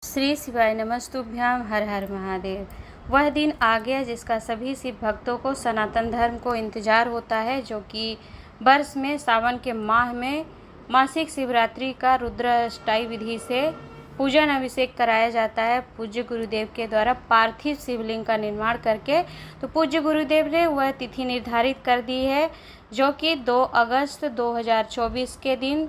श्री शिवाय नमस्तुभ्याम। हर हर महादेव। वह दिन आ गया जिसका सभी शिव भक्तों को सनातन धर्म को इंतजार होता है, जो कि वर्ष में सावन के माह में मासिक शिवरात्रि का रुद्राष्टमी विधि से पूजन अभिषेक कराया जाता है पूज्य गुरुदेव के द्वारा पार्थिव शिवलिंग का निर्माण करके। तो पूज्य गुरुदेव ने वह तिथि निर्धारित कर दी है, जो कि 2 अगस्त 2024 के दिन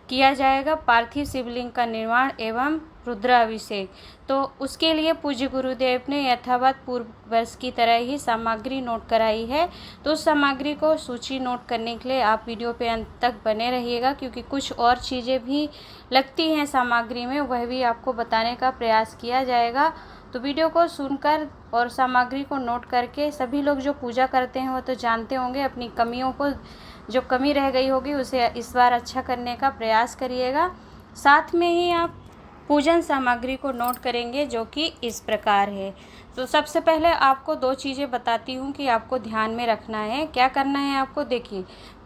किया जाएगा पार्थिव शिवलिंग का निर्माण एवं रुद्राभिषेक। तो उसके लिए पूज्य गुरुदेव ने यथावत पूर्व वर्ष की तरह ही सामग्री नोट कराई है। तो उस सामग्री को सूची नोट करने के लिए आप वीडियो पे अंत तक बने रहिएगा, क्योंकि कुछ और चीज़ें भी लगती हैं सामग्री में, वह भी आपको बताने का प्रयास किया जाएगा। तो वीडियो को सुनकर और सामग्री को नोट करके सभी लोग जो पूजा करते हैं वो तो जानते होंगे, अपनी कमियों को, जो कमी रह गई होगी उसे इस बार अच्छा करने का प्रयास करिएगा। साथ में ही आप पूजन सामग्री को नोट करेंगे, जो कि इस प्रकार है। तो सबसे पहले आपको 2 चीज़ें बताती हूँ कि आपको ध्यान में रखना है। क्या करना है आपको, देखिए,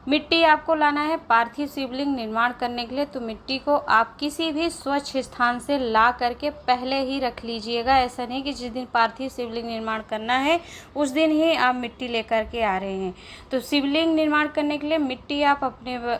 मिट्टी आपको लाना है पार्थिव शिवलिंग निर्माण करने के लिए। तो मिट्टी को आप किसी भी स्वच्छ स्थान से ला करके पहले ही रख लीजिएगा। ऐसा नहीं कि जिस दिन पार्थिव शिवलिंग निर्माण करना है उस दिन ही आप मिट्टी लेकर के आ रहे हैं। तो शिवलिंग निर्माण करने के लिए मिट्टी आप अपने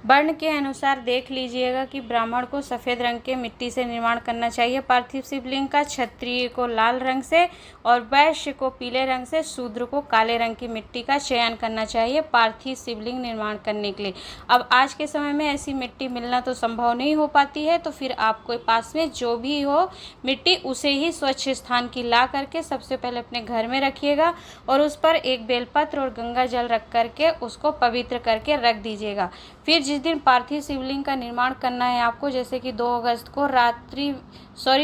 वर्ण के अनुसार देख लीजिएगा कि ब्राह्मण को सफ़ेद रंग के मिट्टी से निर्माण करना चाहिए पार्थिव शिवलिंग का, क्षत्रिय को लाल रंग से और वैश्य को पीले रंग से, शूद्र को काले रंग की मिट्टी का चयन करना चाहिए पार्थिव शिवलिंग निर्माण करने के लिए। अब आज के समय में ऐसी मिट्टी मिलना तो संभव नहीं हो पाती है, तो फिर आपके पास में जो भी हो मिट्टी उसे ही स्वच्छ स्थान की ला करके सबसे पहले अपने घर में रखिएगा और उस पर एक बेलपत्र और गंगा जल रख करके उसको पवित्र करके रख दीजिएगा। फिर जिस दिन पार्थिव शिवलिंग का निर्माण करना है आपको, जैसे कि 2 अगस्त को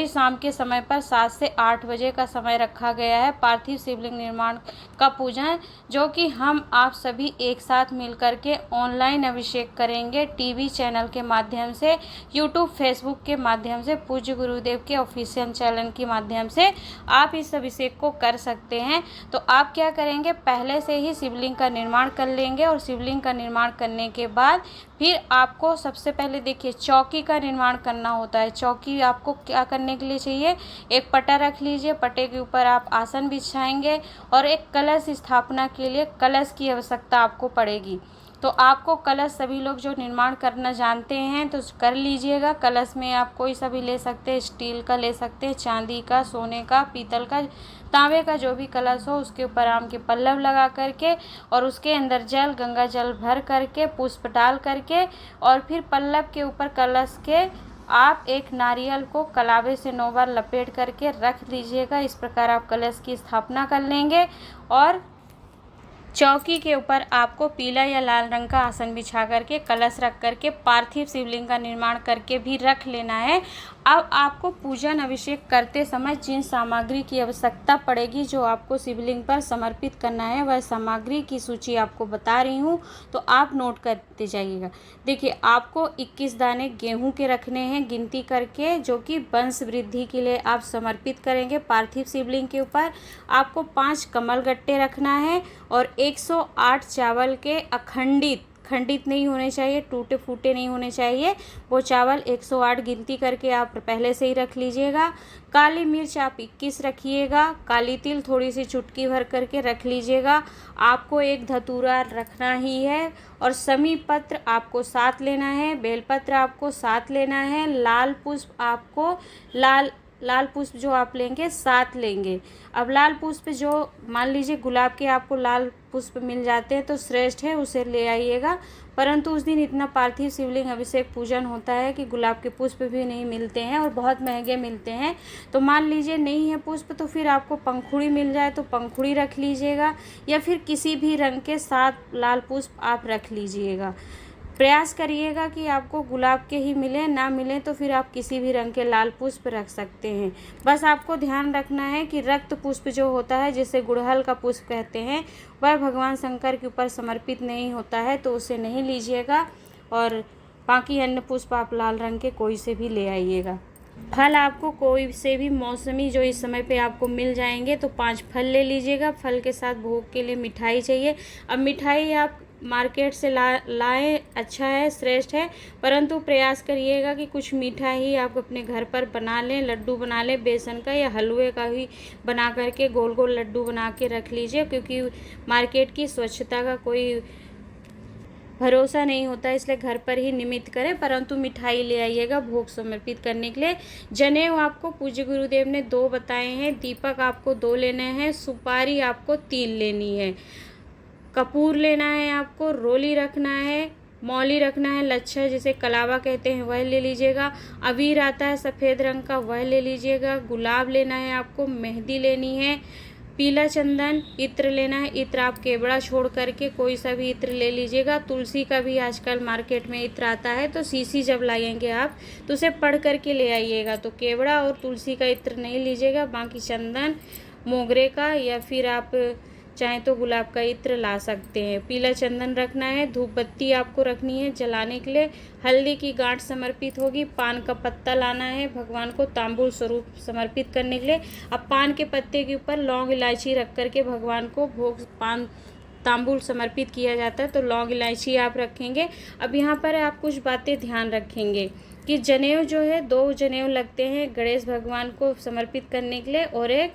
शाम के समय पर 7 से 8 बजे का समय रखा गया है पार्थिव शिवलिंग निर्माण का पूजन, जो कि हम आप सभी एक साथ मिलकर के ऑनलाइन अभिषेक करेंगे टीवी चैनल के माध्यम से, यूट्यूब फेसबुक के माध्यम से, पूज्य गुरुदेव के ऑफिशियल चैनल के माध्यम से आप इस अभिषेक को कर सकते हैं। तो आप क्या करेंगे, पहले से ही शिवलिंग का निर्माण कर लेंगे और शिवलिंग का निर्माण करने के बाद फिर आपको सबसे पहले देखिए चौकी का निर्माण करना होता है। चौकी आपको क्या करने के लिए चाहिए, एक पटा रख लीजिए, पटे के ऊपर आप आसन बिछाएंगे और एक कलश स्थापना के लिए कलश की आवश्यकता आपको पड़ेगी। तो आपको कलश सभी लोग जो निर्माण करना जानते हैं तो कर लीजिएगा। कलश में आप कोई सा भी ले सकते हैं, स्टील का ले सकते हैं, चांदी का, सोने का, पीतल का, तांबे का, जो भी कलश हो उसके ऊपर आम के पल्लव लगा करके और उसके अंदर जल, गंगा जल भर करके, पुष्प डाल करके और फिर पल्लव के ऊपर कलश के आप एक नारियल को कलावे से 9 बार लपेट करके रख दीजिएगा। इस प्रकार आप कलश की स्थापना कर लेंगे और चौकी के ऊपर आपको पीला या लाल रंग का आसन बिछा करके कलश रख करके पार्थिव शिवलिंग का निर्माण करके भी रख लेना है। अब आपको पूजन अभिषेक करते समय जिन सामग्री की आवश्यकता पड़ेगी, जो आपको शिवलिंग पर समर्पित करना है, वह सामग्री की सूची आपको बता रही हूँ, तो आप नोट करते जाइएगा। देखिए, आपको 21 दाने गेहूं के रखने हैं गिनती करके, जो कि वंश वृद्धि के लिए आप समर्पित करेंगे पार्थिव शिवलिंग के ऊपर। आपको 5 कमल गट्टे रखना है और 108 चावल के खंडित नहीं होने चाहिए, टूटे फूटे नहीं होने चाहिए, वो चावल 108 गिनती करके आप पहले से ही रख लीजिएगा। काली मिर्च आप 21 रखिएगा, काली तिल थोड़ी सी चुटकी भर करके रख लीजिएगा। आपको एक धतूरा रखना ही है और समी पत्र आपको 7 लेना है, बेलपत्र आपको 7 लेना है, लाल पुष्प आपको लाल पुष्प जो आप लेंगे 7 लेंगे। अब लाल पुष्प जो मान लीजिए गुलाब के आपको लाल पुष्प मिल जाते हैं तो श्रेष्ठ है, उसे ले आइएगा। परंतु उस दिन इतना पार्थिव शिवलिंग अभिषेक पूजन होता है कि गुलाब के पुष्प भी नहीं मिलते हैं और बहुत महंगे मिलते हैं। तो मान लीजिए नहीं है पुष्प, तो फिर आपको पंखुड़ी मिल जाए तो पंखुड़ी रख लीजिएगा, या फिर किसी भी रंग के 7 लाल पुष्प आप रख लीजिएगा। प्रयास करिएगा कि आपको गुलाब के ही मिले, ना मिले तो फिर आप किसी भी रंग के लाल पुष्प रख सकते हैं। बस आपको ध्यान रखना है कि रक्त पुष्प जो होता है, जिसे गुड़हल का पुष्प कहते हैं, वह भगवान शंकर के ऊपर समर्पित नहीं होता है, तो उसे नहीं लीजिएगा। और बाकी अन्य पुष्प आप लाल रंग के कोई से भी ले आइएगा। फल आपको कोई से भी मौसमी जो इस समय पे आपको मिल जाएंगे, तो 5 फल ले लीजिएगा। फल के साथ भोग के लिए मिठाई चाहिए। अब मिठाई आप मार्केट से लाएं, अच्छा है, श्रेष्ठ है, परंतु प्रयास करिएगा कि कुछ मीठा ही आप अपने घर पर बना लें, लड्डू बना लें बेसन का या हलवे का भी बना करके गोल गोल लड्डू बना के रख लीजिए, क्योंकि मार्केट की स्वच्छता का कोई भरोसा नहीं होता, इसलिए घर पर ही निमित्त करें, परंतु मिठाई ले आइएगा भोग समर्पित करने के लिए। जनेऊ आपको पूज्य गुरुदेव ने 2 बताए हैं, दीपक आपको 2 लेने हैं, सुपारी आपको 3 लेनी है, कपूर लेना है आपको, रोली रखना है, मौली रखना है, लच्छा जिसे कलावा कहते हैं वह ले लीजिएगा, अबीर आता है सफ़ेद रंग का वह ले लीजिएगा, गुलाब लेना है आपको, मेहंदी लेनी है, पीला चंदन, इत्र लेना है। इत्र आप केवड़ा छोड़ करके कोई सा भी इत्र ले लीजिएगा। तुलसी का भी आजकल मार्केट में इत्र आता है, तो सीसी जब लाएंगे आप तो उसे पढ़ करके ले आइएगा। तो केवड़ा और तुलसी का इत्र नहीं लीजिएगा, बाकी चंदन, मोगरे का या फिर आप चाहें तो गुलाब का इत्र ला सकते हैं। पीला चंदन रखना है, धूप बत्ती आपको रखनी है जलाने के लिए, हल्दी की गांठ समर्पित होगी, पान का पत्ता लाना है भगवान को तांबूल स्वरूप समर्पित करने के लिए। अब पान के पत्ते के ऊपर लौंग इलायची रख करके भगवान को भोग पान तांबूल समर्पित किया जाता है, तो लौंग इलायची आप रखेंगे। अब यहाँ पर आप कुछ बातें ध्यान रखेंगे कि जनेऊ जो है 2 जनेऊ लगते हैं गणेश भगवान को समर्पित करने के लिए और एक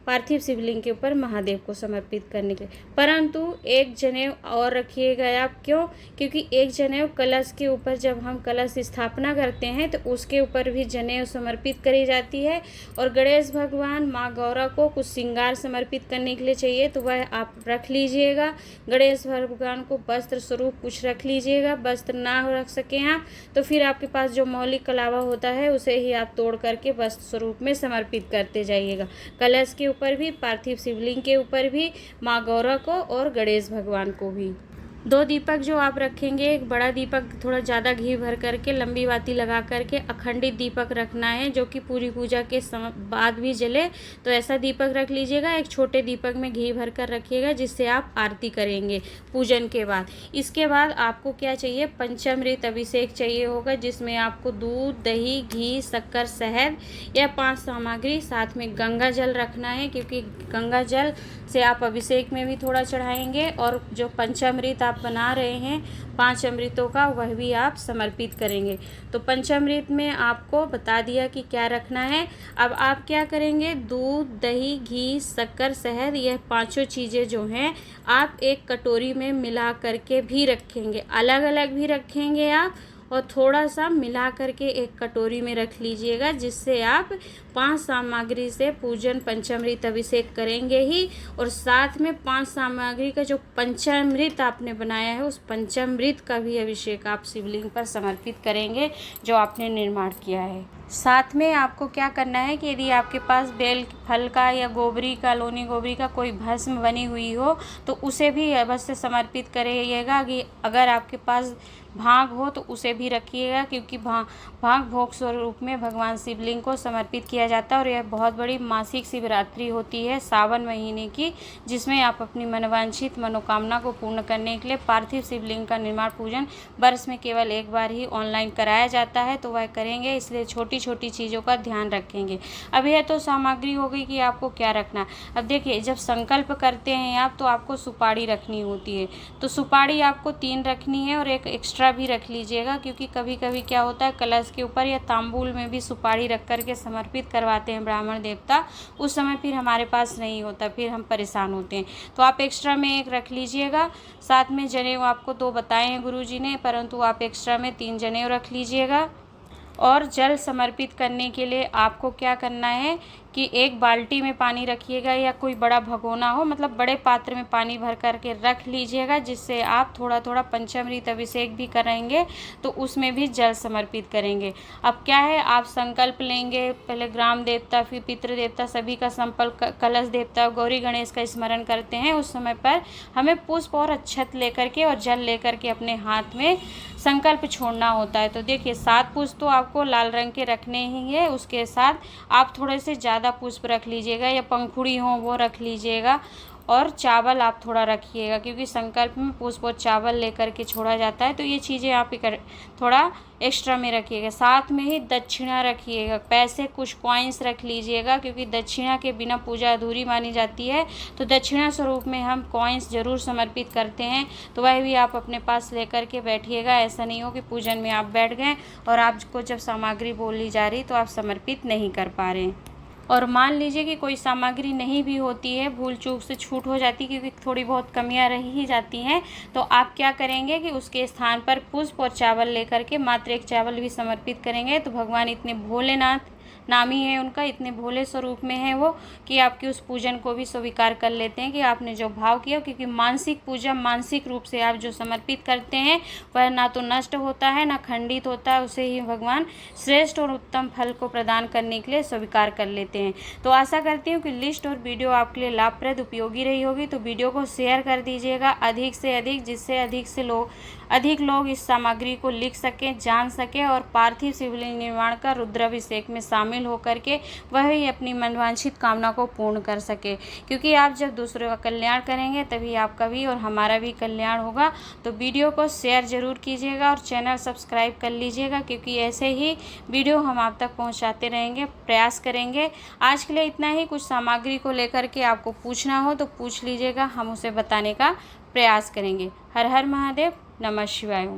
पार्थिव शिवलिंग के ऊपर महादेव को समर्पित करने के लिए, परंतु एक जनेऊ और रखिएगा आप। क्यों? क्योंकि एक जनेऊ कलश के ऊपर जब हम कलश स्थापना करते हैं तो उसके ऊपर भी जनेऊ समर्पित करी जाती है। और गणेश भगवान माँ गौरा को कुछ श्रृंगार समर्पित करने के लिए चाहिए, तो वह आप रख लीजिएगा। गणेश भगवान को वस्त्र स्वरूप कुछ रख लीजिएगा। वस्त्र ना रख सकें आप तो फिर आपके पास जो मौलिक कलावा होता है उसे ही आप तोड़ करके वस्त्र स्वरूप में समर्पित करते जाइएगा। कलश के ऊपर भी, पार्थिव शिवलिंग के ऊपर भी, माँ गौरा को और गणेश भगवान को भी। 2 दीपक जो आप रखेंगे, एक बड़ा दीपक थोड़ा ज़्यादा घी भर करके लंबी बाती लगा करके अखंडित दीपक रखना है, जो कि पूरी पूजा के बाद भी जले, तो ऐसा दीपक रख लीजिएगा। एक छोटे दीपक में घी भर कर रखिएगा जिससे आप आरती करेंगे पूजन के बाद। इसके बाद आपको क्या चाहिए? पंचामृत अभिषेक चाहिए होगा, जिसमें आपको दूध, दही, घी, शक्कर, शहद या 5 सामग्री, साथ में गंगा जल रखना है, क्योंकि गंगा जल से आप अभिषेक में भी थोड़ा चढ़ाएंगे और जो पंचामृत आप बना रहे हैं 5 अमृतों का वह भी आप समर्पित करेंगे। तो पंचामृत में आपको बता दिया कि क्या रखना है। अब आप क्या करेंगे? दूध, दही, घी, शक्कर, शहद, यह 5 चीज़ें जो हैं आप एक कटोरी में मिला करके भी रखेंगे, अलग अलग भी रखेंगे आप और थोड़ा सा मिला करके एक कटोरी में रख लीजिएगा, जिससे आप 5 सामग्री से पूजन पंचामृत अभिषेक करेंगे ही, और साथ में 5 सामग्री का जो पंचामृत आपने बनाया है उस पंचामृत का भी अभिषेक आप शिवलिंग पर समर्पित करेंगे जो आपने निर्माण किया है। साथ में आपको क्या करना है कि यदि आपके पास बेल फल का या गोबरी का, लोनी गोबरी का कोई भस्म बनी हुई हो तो उसे भी अवश्य समर्पित करिएगा। कि अगर आपके पास भांग हो तो उसे भी रखिएगा, क्योंकि भांग भोग स्वरूप में भगवान शिवलिंग को समर्पित किया जाता है। और यह बहुत बड़ी मासिक शिवरात्रि होती है सावन महीने की, जिसमें आप अपनी मनोवांछित मनोकामना को पूर्ण करने के लिए पार्थिव शिवलिंग का निर्माण पूजन वर्ष में केवल एक बार ही ऑनलाइन कराया जाता है, तो वह करेंगे। इसलिए छोटी छोटी चीज़ों का ध्यान रखेंगे। अब यह तो सामग्री हो गई कि आपको क्या रखना है। अब देखिए, जब संकल्प करते हैं आप तो आपको सुपारी रखनी होती है, तो सुपारी आपको 3 रखनी है और एक एक्स्ट्रा भी रख लीजिएगा, क्योंकि कभी कभी क्या होता है कलश के ऊपर या तांबूल में भी सुपारी रख करके समर्पित करवाते हैं ब्राह्मण देवता, उस समय फिर हमारे पास नहीं होता, फिर हम परेशान होते हैं। तो आप एक्स्ट्रा में एक रख लीजिएगा। साथ में जनेऊ आपको 2 बताए हैं गुरुजी ने, परंतु आप एक्स्ट्रा में 3 जनेऊ रख लीजिएगा। और जल समर्पित करने के लिए आपको क्या करना है कि एक बाल्टी में पानी रखिएगा या कोई बड़ा भगोना हो, मतलब बड़े पात्र में पानी भर करके रख लीजिएगा, जिससे आप थोड़ा थोड़ा पंचामृत अभिषेक भी करेंगे तो उसमें भी जल समर्पित करेंगे। अब क्या है, आप संकल्प लेंगे, पहले ग्राम देवता, फिर पितृ देवता, सभी का संकल्प, कलश देवता, गौरी गणेश का स्मरण करते हैं। उस समय पर हमें पुष्प और अक्षत लेकर के और जल लेकर के अपने हाथ में संकल्प छोड़ना होता है। तो देखिए, 7 पुष्प तो आपको लाल रंग के रखने ही है, उसके साथ आप थोड़े से ज़्यादा पुष्प रख लीजिएगा या पंखुड़ी हो वो रख लीजिएगा। और चावल आप थोड़ा रखिएगा, क्योंकि संकल्प में पुष्प और चावल लेकर के छोड़ा जाता है, तो ये चीज़ें आप थोड़ा एक्स्ट्रा में रखिएगा। साथ में ही दक्षिणा रखिएगा, पैसे कुछ कॉइन्स रख लीजिएगा, क्योंकि दक्षिणा के बिना पूजा अधूरी मानी जाती है। तो दक्षिणा स्वरूप में हम कॉइन्स ज़रूर समर्पित करते हैं, तो वह भी आप अपने पास लेकर के बैठिएगा। ऐसा नहीं हो कि पूजन में आप बैठ गए और आपको जब सामग्री बोली जा रही तो आप समर्पित नहीं कर पा रहे हैं। और मान लीजिए कि कोई सामग्री नहीं भी होती है, भूल चूक से छूट हो जाती है, क्योंकि थोड़ी बहुत कमियां रह ही जाती हैं, तो आप क्या करेंगे कि उसके स्थान पर पुष्प और चावल लेकर के मात्र एक चावल भी समर्पित करेंगे। तो भगवान इतने भोलेनाथ नामी है उनका, इतने भोले स्वरूप में है वो, कि आपकी उस पूजन को भी स्वीकार कर लेते हैं कि आपने जो भाव किया। क्योंकि मानसिक पूजा, मानसिक रूप से आप जो समर्पित करते हैं वह ना तो नष्ट होता है ना खंडित होता है, उसे ही भगवान श्रेष्ठ और उत्तम फल को प्रदान करने के लिए स्वीकार कर लेते हैं। तो आशा करती हूँ कि लिस्ट और वीडियो आपके लिए लाभप्रद उपयोगी रही होगी। तो वीडियो को शेयर कर दीजिएगा अधिक से अधिक, जिससे अधिक लोग इस सामग्री को लिख सकें, जान सकें और पार्थिव शिवलिंग निर्माण का रुद्राभिषेक में शामिल होकर के वह ही अपनी मनवांछित कामना को पूर्ण कर सके। क्योंकि आप जब दूसरों का कल्याण करेंगे तभी आपका भी और हमारा भी कल्याण होगा। तो वीडियो को शेयर ज़रूर कीजिएगा और चैनल सब्सक्राइब कर लीजिएगा, क्योंकि ऐसे ही वीडियो हम आप तक पहुंचाते रहेंगे, प्रयास करेंगे। आज के लिए इतना ही। कुछ सामग्री को लेकर के आपको पूछना हो तो पूछ लीजिएगा, हम उसे बताने का प्रयास करेंगे। हर हर महादेव, नमः शिवाय।